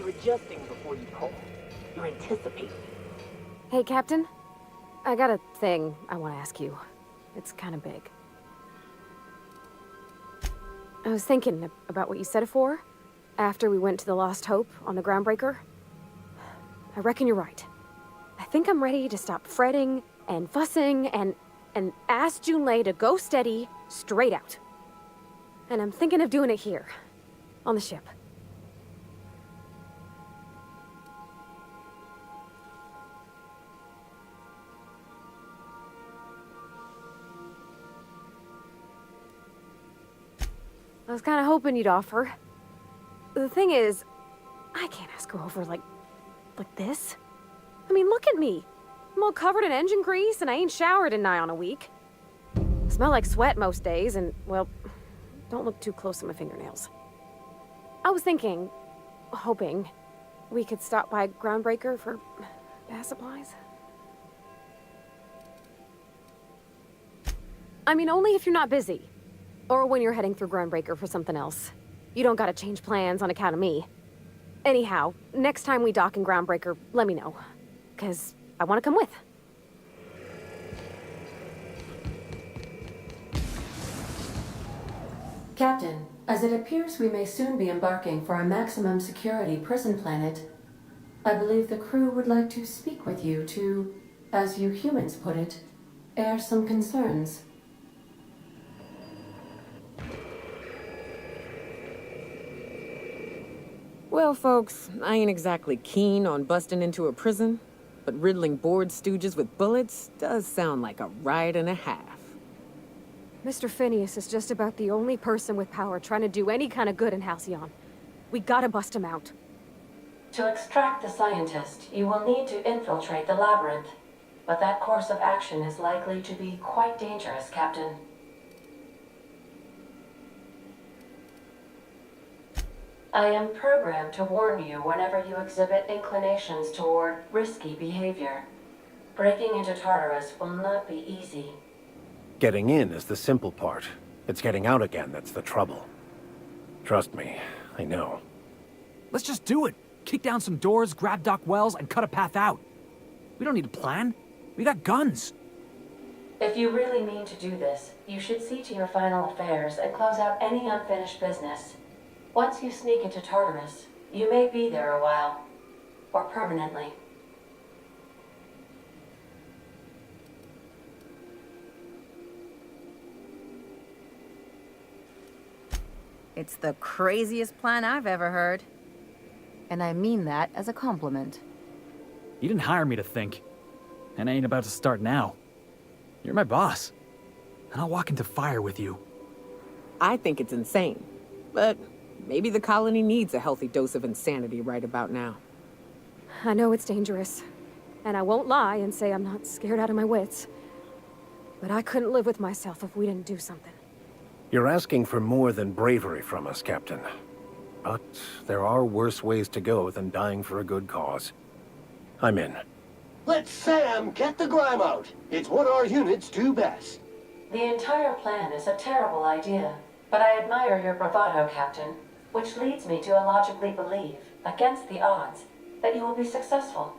You're adjusting before you pull. You're anticipating. Hey, Captain. I got a thing I want to ask you. It's kind of big. I was thinking about what you said before, after we went to the Lost Hope on the Groundbreaker. I reckon you're right. I think I'm ready to stop fretting and fussing and ask Junlei to go steady, straight out. And I'm thinking of doing it here, on the ship. I was kind of hoping you'd offer. The thing is, I can't ask her over like this. I mean, look at me. I'm all covered in engine grease and I ain't showered in nigh on a week. I smell like sweat most days and, well, don't look too close at my fingernails. I was thinking, hoping, we could stop by Groundbreaker for bath supplies. I mean, only if you're not busy. Or when you're heading through Groundbreaker for something else. You don't gotta change plans on account of me. Anyhow, next time we dock in Groundbreaker, let me know. 'Cause I wanna come with. Captain, as it appears we may soon be embarking for a maximum security prison planet, I believe the crew would like to speak with you to, as you humans put it, air some concerns. Well, folks, I ain't exactly keen on busting into a prison, but riddling bored stooges with bullets does sound like a ride and a half. Mr. Phineas is just about the only person with power trying to do any kind of good in Halcyon. We gotta bust him out. To extract the scientist, you will need to infiltrate the labyrinth. But that course of action is likely to be quite dangerous, Captain. I am programmed to warn you whenever you exhibit inclinations toward risky behavior. Breaking into Tartarus will not be easy. Getting in is the simple part. It's getting out again that's the trouble. Trust me, I know. Let's just do it. Kick down some doors, grab Doc Wells, and cut a path out. We don't need a plan. We got guns. If you really mean to do this, you should see to your final affairs and close out any unfinished business. Once you sneak into Tartarus, you may be there a while. Or permanently. It's the craziest plan I've ever heard. And I mean that as a compliment. You didn't hire me to think. And I ain't about to start now. You're my boss. And I'll walk into fire with you. I think it's insane, but maybe the colony needs a healthy dose of insanity right about now. I know it's dangerous. And I won't lie and say I'm not scared out of my wits. But I couldn't live with myself if we didn't do something. You're asking for more than bravery from us, Captain. But there are worse ways to go than dying for a good cause. I'm in. Let Sam get the grime out. It's what our units do best. The entire plan is a terrible idea. But I admire your bravado, Captain. Which leads me to illogically believe, against the odds, that you will be successful.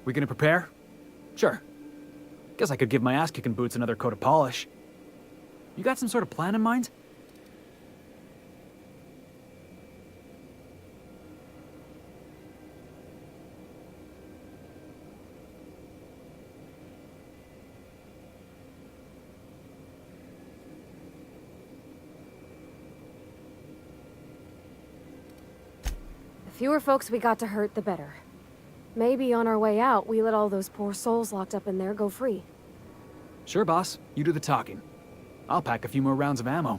We gonna prepare? Sure. Guess I could give my ass-kicking boots another coat of polish. You got some sort of plan in mind? The fewer folks we got to hurt, the better. Maybe on our way out, we let all those poor souls locked up in there go free. Sure, boss. You do the talking. I'll pack a few more rounds of ammo.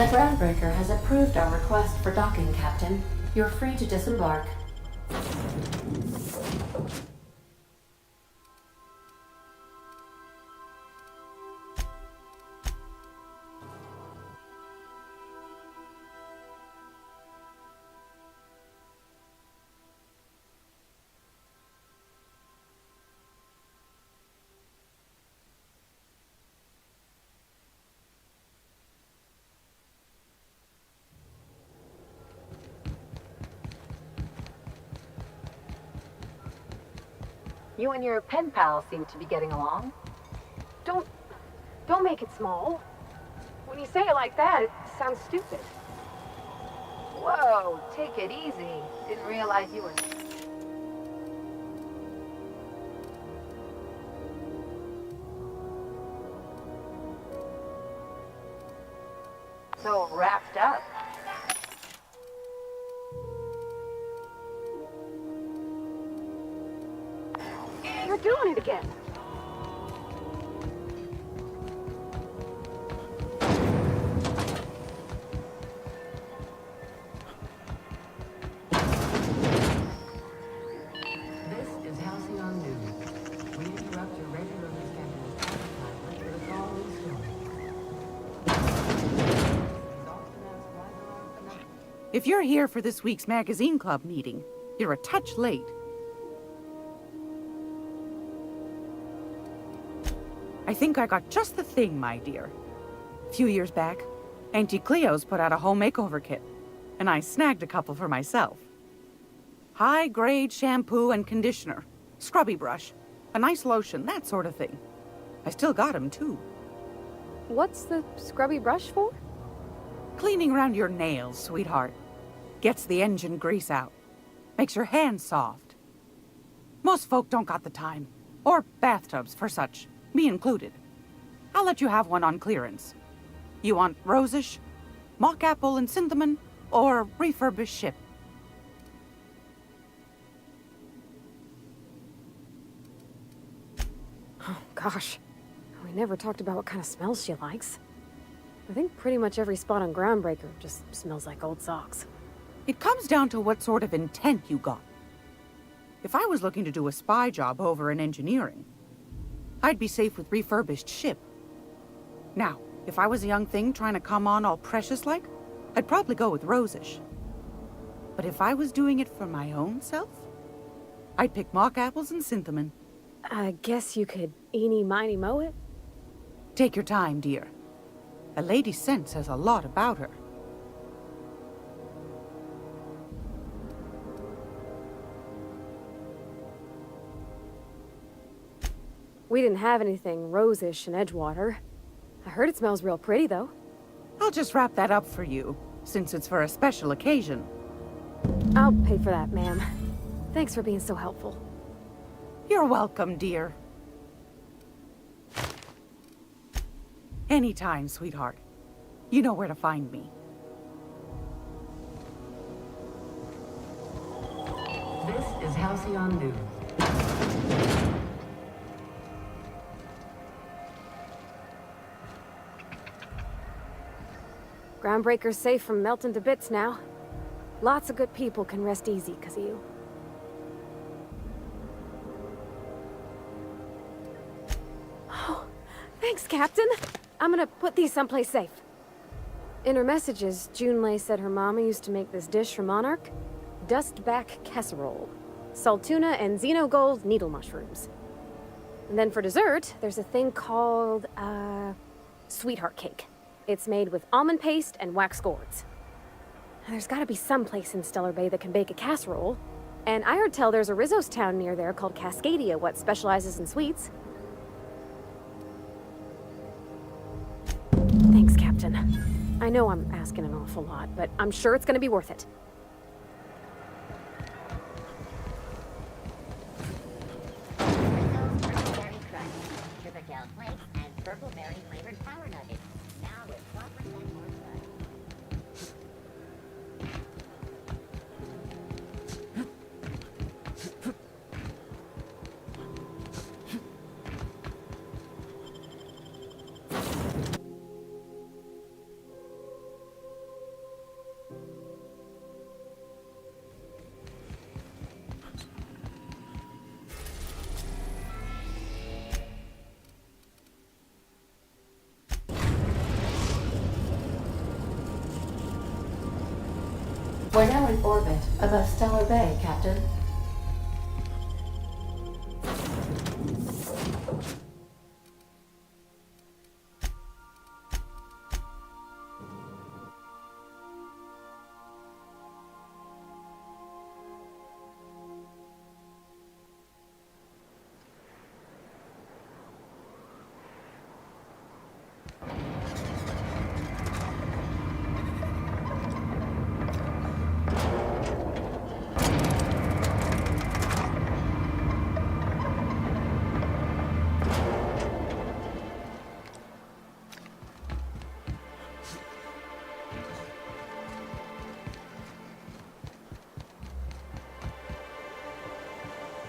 The groundbreaker has approved our request for docking, Captain. You're free to disembark. You and your pen pal seem to be getting along. Don't make it small. When you say it like that, it sounds stupid. Whoa, take it easy. Didn't realize you were... so wrapped up. You're doing it again. This is Halcyon News. We interrupt your regularly scheduled advertisement with a call news story. If you're here for this week's magazine club meeting, you're a touch late. I think I got just the thing, my dear. A few years back, Auntie Cleo's put out a home makeover kit, and I snagged a couple for myself. High-grade shampoo and conditioner, scrubby brush, a nice lotion, that sort of thing. I still got 'em, too. What's the scrubby brush for? Cleaning around your nails, sweetheart. Gets the engine grease out. Makes your hands soft. Most folk don't got the time. Or bathtubs for such. Me included. I'll let you have one on clearance. You want rosish, mock apple and cinnamon, or refurbished ship? Oh, gosh. We never talked about what kind of smells she likes. I think pretty much every spot on Groundbreaker just smells like old socks. It comes down to what sort of intent you got. If I was looking to do a spy job over in engineering, I'd be safe with refurbished ship. Now, if I was a young thing trying to come on all precious-like, I'd probably go with rosish. But if I was doing it for my own self, I'd pick mock apples and cinnamon. I guess you could eeny, miny, moe it? Take your time, dear. A lady's scent says a lot about her. We didn't have anything rosish in Edgewater. I heard it smells real pretty, though. I'll just wrap that up for you, since it's for a special occasion. I'll pay for that, ma'am. Thanks for being so helpful. You're welcome, dear. Anytime, sweetheart. You know where to find me. This is Halcyon News. Groundbreaker's safe from melting to bits now. Lots of good people can rest easy because of you. Oh, thanks, Captain. I'm gonna put these someplace safe. In her messages, Junlei said her mama used to make this dish for Monarch. Dustback casserole. Salt tuna and xenogold needle mushrooms. And then for dessert, there's a thing called, sweetheart cake. It's made with almond paste and wax gourds. There's gotta be some place in Stellar Bay that can bake a casserole. And I heard tell there's a Rizzo's town near there called Cascadia, what specializes in sweets. Thanks, Captain. I know I'm asking an awful lot, but I'm sure it's gonna be worth it. Sugar flakes and purple berry flavored power nuggets. Now with 12% more fun. Above Stellar Bay, Captain.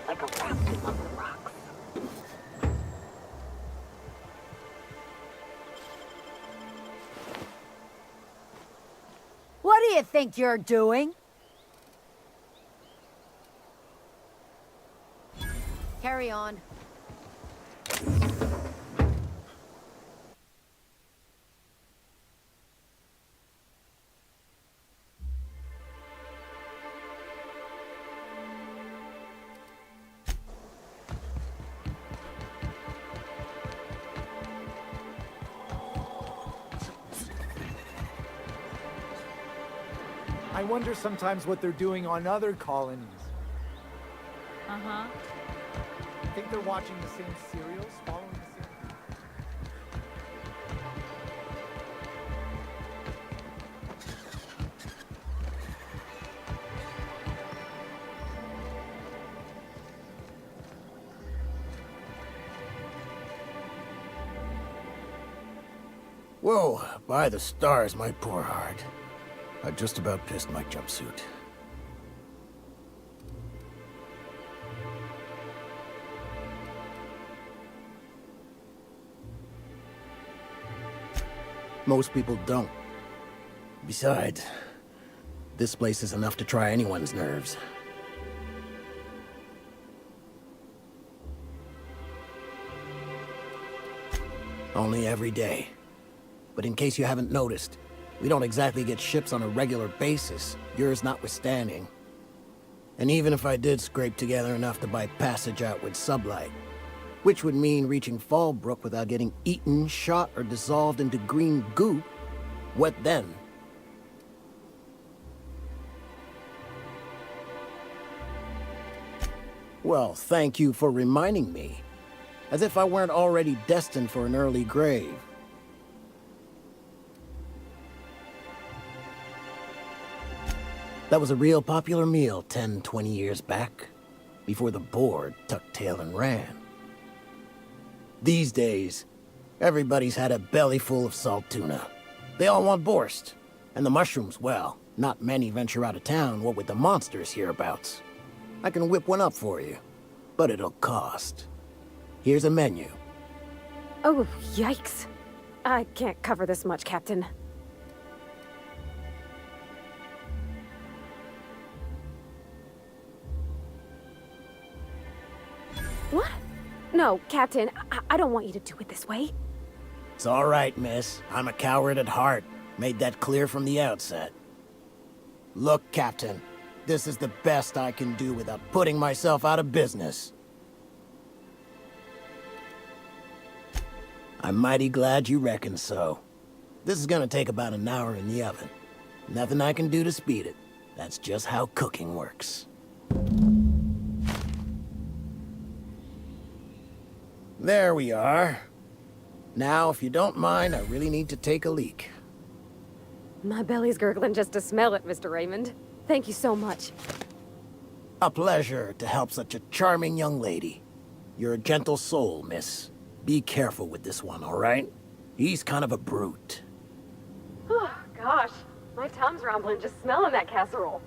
Like a rafting on the rocks. What do you think you're doing? Carry on. I wonder sometimes what they're doing on other colonies. Uh-huh. I think they're watching the same serials, following the same... Whoa, by the stars, my poor heart. I just about pissed my jumpsuit. Most people don't. Besides, this place is enough to try anyone's nerves. Only every day. But in case you haven't noticed, we don't exactly get ships on a regular basis, yours notwithstanding. And even if I did scrape together enough to buy passage out with sublight, which would mean reaching Fallbrook without getting eaten, shot, or dissolved into green goop, what then? Well, thank you for reminding me. As if I weren't already destined for an early grave. That was a real popular meal 10, 20 years back, before the board tucked tail and ran. These days, everybody's had a belly full of salt tuna. They all want borscht. And the mushrooms, well, not many venture out of town, what with the monsters hereabouts. I can whip one up for you, but it'll cost. Here's a menu. Oh, yikes. I can't cover this much, Captain. What? No, Captain, I don't want you to do it this way. It's all right, miss. I'm a coward at heart. Made that clear from the outset. Look, Captain, this is the best I can do without putting myself out of business. I'm mighty glad you reckon so. This is gonna take about an hour in the oven. Nothing I can do to speed it. That's just how cooking works. There we are. Now, if you don't mind, I really need to take a leak. My belly's gurgling just to smell it, Mr. Raymond. Thank you so much. A pleasure to help such a charming young lady. You're a gentle soul, miss. Be careful with this one, all right? He's kind of a brute. Oh, gosh. My tum's rumbling just smelling that casserole.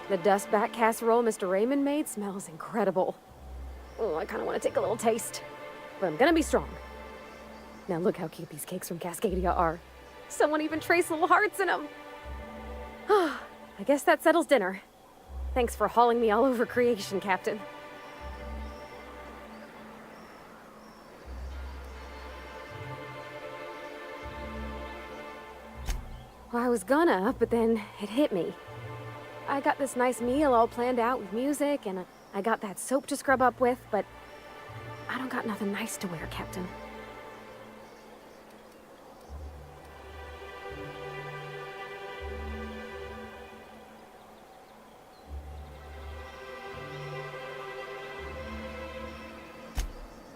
The dustback casserole Mr. Raymond made smells incredible. Oh, I kind of want to take a little taste. but I'm gonna be strong. Now look how cute these cakes from Cascadia are. Someone even traced little hearts in them. I guess that settles dinner. Thanks for hauling me all over creation, Captain. Well, I was gonna, but then it hit me. I got this nice meal all planned out with music, and I got that soap to scrub up with, but I don't got nothing nice to wear, Captain.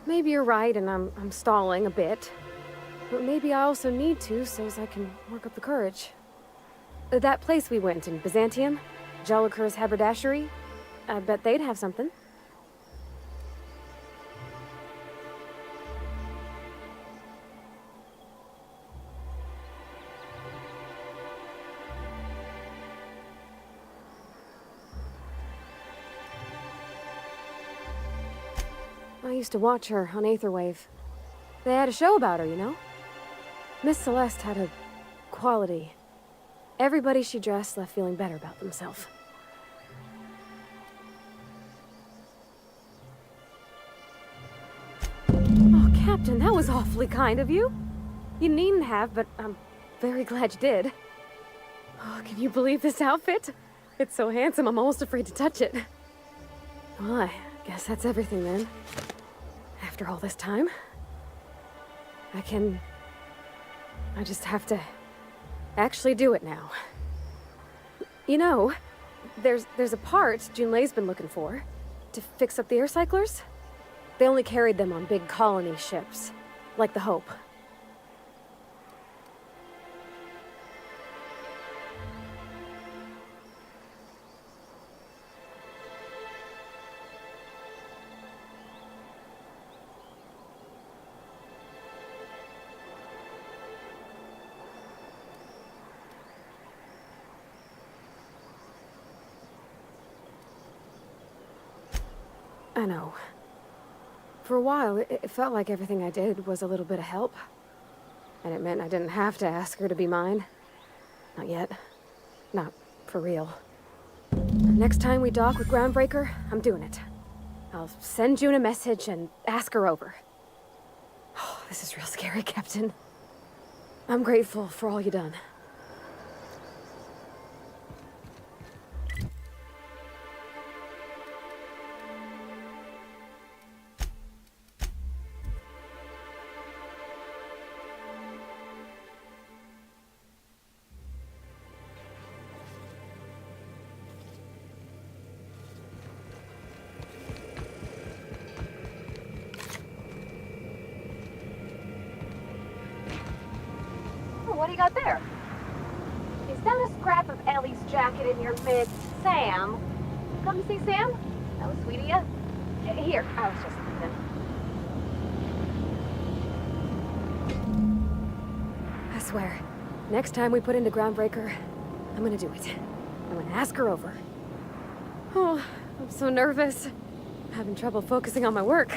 Maybe you're right, and I'm stalling a bit. But maybe I also need to, so as I can work up the courage. That place we went in Byzantium, Jolicoeur's haberdashery, I bet they'd have something. I used to watch her on Aetherwave. They had a show about her, you know? Miss Celeste had a quality. Everybody she dressed left feeling better about themselves. Oh, Captain, that was awfully kind of you. You needn't have, but I'm very glad you did. Oh, can you believe this outfit? It's so handsome, I'm almost afraid to touch it. Well, I guess that's everything then. After all this time, I just have to actually do it now. You know, there's a part Junlei's been looking for to fix up the air cyclers. They only carried them on big colony ships, like the Hope. I know. For a while, it felt like everything I did was a little bit of help. And it meant I didn't have to ask her to be mine. Not yet. Not for real. Next time we dock with Groundbreaker, I'm doing it. I'll send June a message and ask her over. Oh, this is real scary, Captain. I'm grateful for all you done. What do you got there? Is that a scrap of Ellie's jacket in your midst? Sam? Come to see Sam? That was sweet of you. Here, I was just leaving. I swear, next time we put into Groundbreaker, I'm gonna do it. I'm gonna ask her over. Oh, I'm so nervous. I'm having trouble focusing on my work.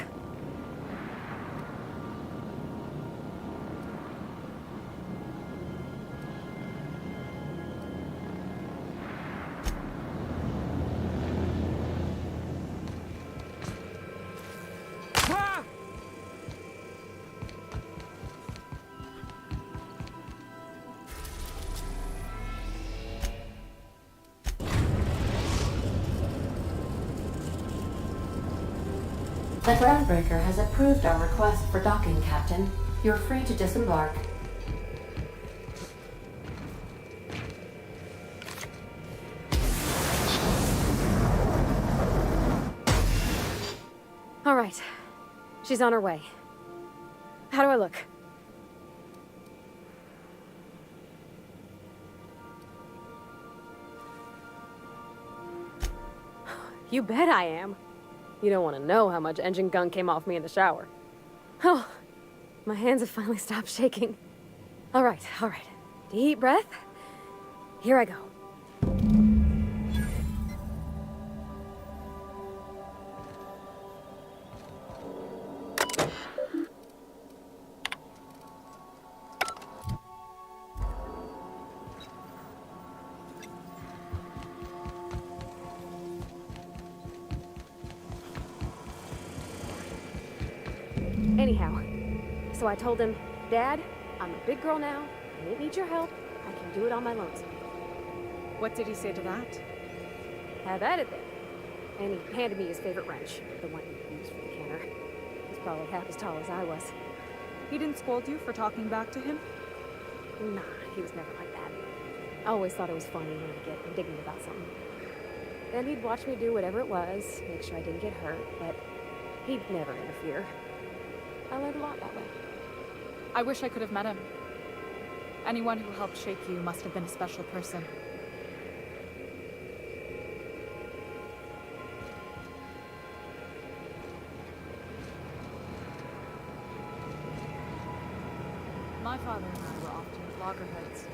The Groundbreaker has approved our request for docking, Captain. You're free to disembark. All right. She's on her way. How do I look? You bet I am. You don't want to know how much engine gunk came off me in the shower. Oh, my hands have finally stopped shaking. All right. Deep breath. Here I go. So I told him, Dad, I'm a big girl now. I don't need your help. I can do it on my lonesome. What did he say to that? Have at it then. And he handed me his favorite wrench, the one he used for the canner. He's probably half as tall as I was. He didn't scold you for talking back to him? Nah, he was never like that. I always thought it was funny when I'd get indignant about something. Then he'd watch me do whatever it was, make sure I didn't get hurt, but he'd never interfere. I learned a lot that way. I wish I could have met him. Anyone who helped shape you must have been a special person. My father and I were often at loggerheads.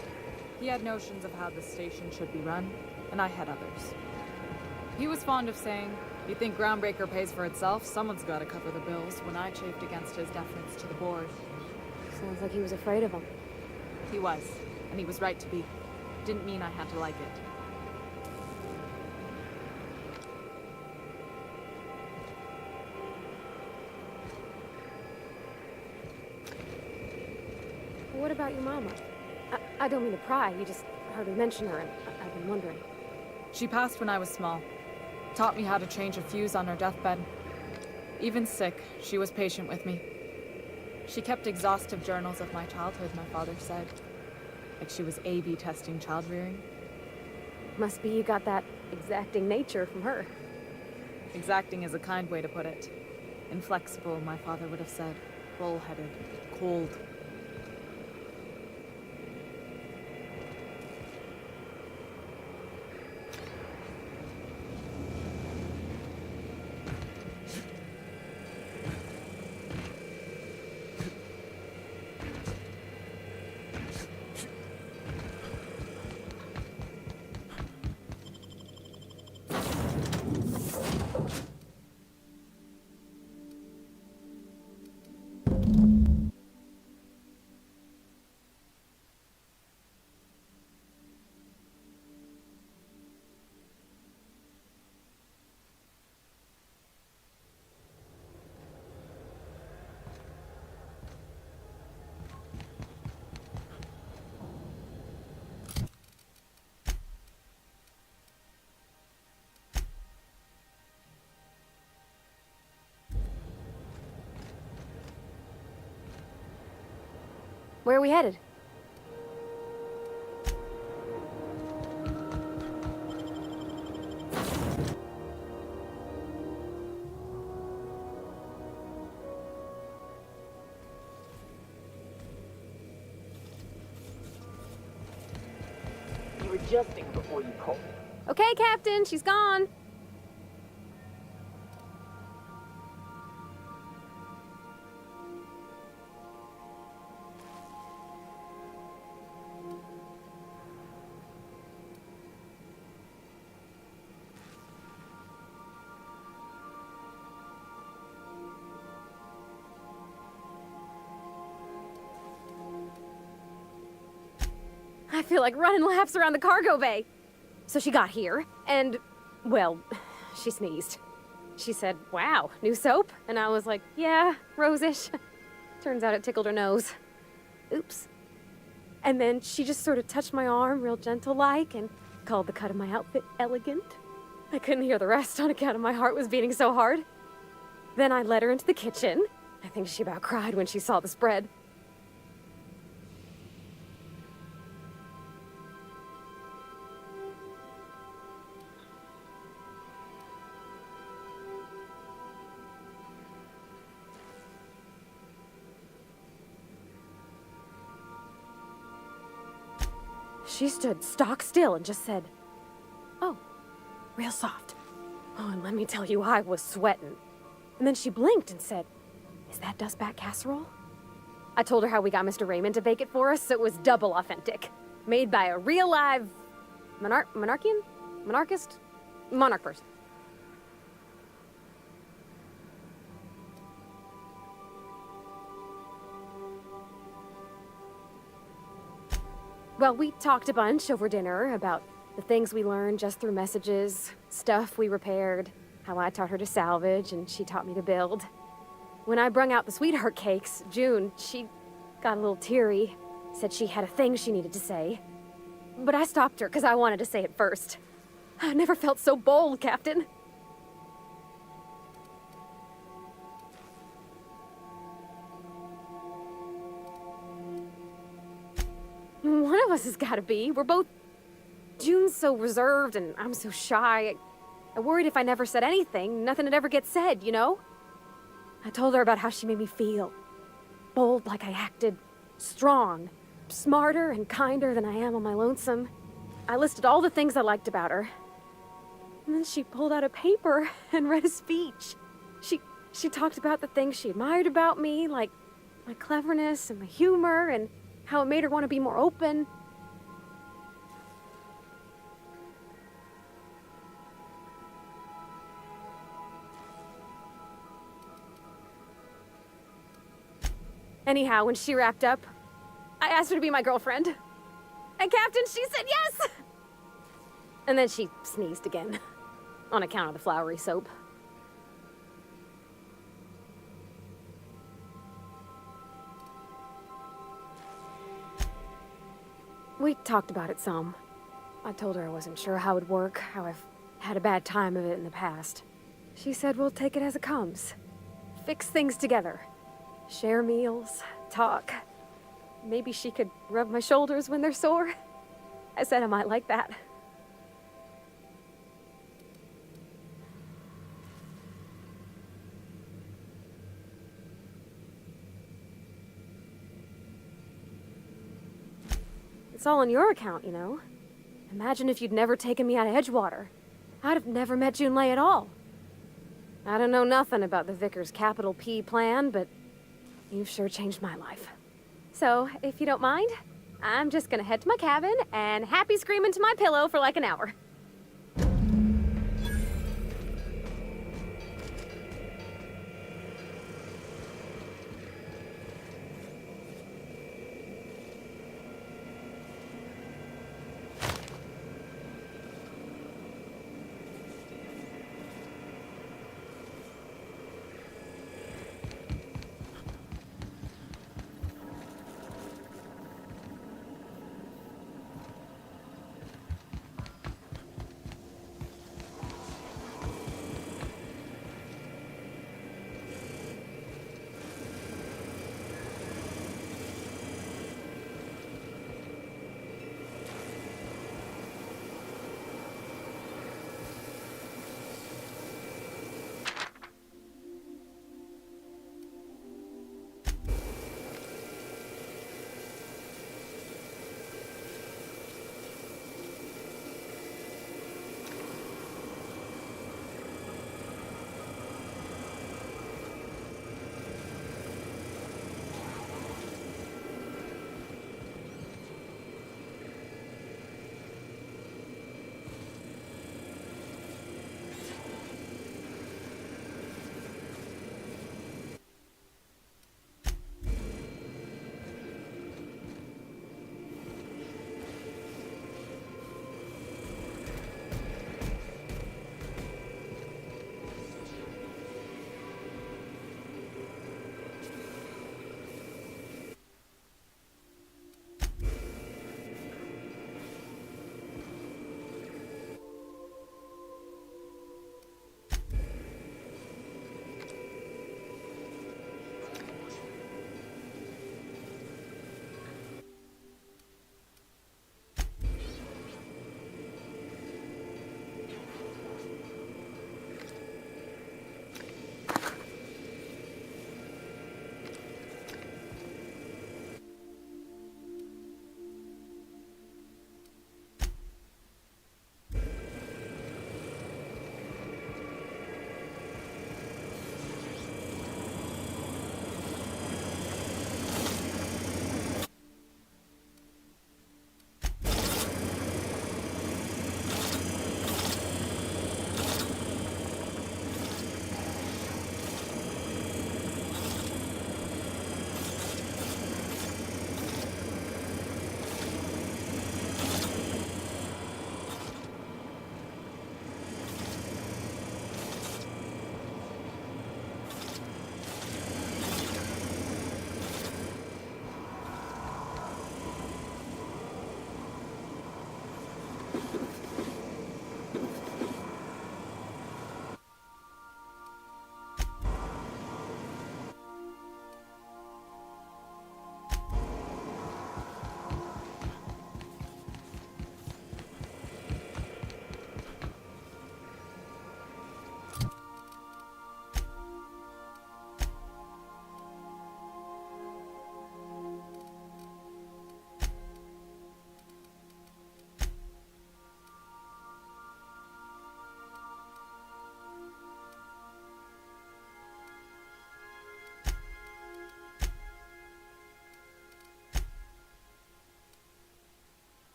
He had notions of how the station should be run, and I had others. He was fond of saying, "You think Groundbreaker pays for itself? Someone's got to cover the bills," when I chafed against his deference to the board. Sounds like he was afraid of him. He was, and he was right to be. Didn't mean I had to like it. What about your mama? I don't mean to pry, you just heard me mention her, and I've been wondering. She passed when I was small. Taught me how to change a fuse on her deathbed. Even sick, she was patient with me. She kept exhaustive journals of my childhood, my father said. Like she was A/B testing child-rearing. Must be you got that exacting nature from her. Exacting is a kind way to put it. Inflexible, my father would have said. Bull-headed. Cold. Where are we headed? You're adjusting before you pull. Okay, Captain, she's gone. I feel like running laps around the cargo bay. So she got here, and, well, she sneezed. She said, "Wow, new soap?" And I was like, "Yeah, rosish." Turns out it tickled her nose. Oops. And then she just sort of touched my arm real gentle-like and called the cut of my outfit elegant. I couldn't hear the rest on account of my heart was beating so hard. Then I led her into the kitchen. I think she about cried when she saw the spread. She stood stock still and just said, "Oh, real soft." Oh, and let me tell you, I was sweating. And then she blinked and said, "Is that dustback casserole?" I told her how we got Mr. Raymond to bake it for us, so it was double authentic. Made by a real live monarch person. Well, we talked a bunch over dinner about the things we learned just through messages, stuff we repaired, how I taught her to salvage and she taught me to build. When I brung out the sweetheart cakes, June, she got a little teary. Said she had a thing she needed to say. But I stopped her because I wanted to say it first. I never felt so bold, Captain. One of us has got to be. We're both... June's so reserved and I'm so shy. I worried if I never said anything, nothing would ever get said, you know? I told her about how she made me feel. Bold like I acted. Strong. Smarter and kinder than I am on my lonesome. I listed all the things I liked about her. And then she pulled out a paper and read a speech. She talked about the things she admired about me, like my cleverness and my humor, and how it made her want to be more open. Anyhow, when she wrapped up, I asked her to be my girlfriend. And Captain, she said yes! And then she sneezed again, on account of the flowery soap. We talked about it some. I told her I wasn't sure how it'd work, how I've had a bad time of it in the past. She said we'll take it as it comes. Fix things together. Share meals, talk. Maybe she could rub my shoulders when they're sore. I said I might like that. It's all on your account, you know. Imagine if you'd never taken me out of Edgewater. I'd have never met Junlei at all. I don't know nothing about the Vicar's capital P plan, but you've sure changed my life. So, if you don't mind, I'm just gonna head to my cabin and happy scream into my pillow for like an hour.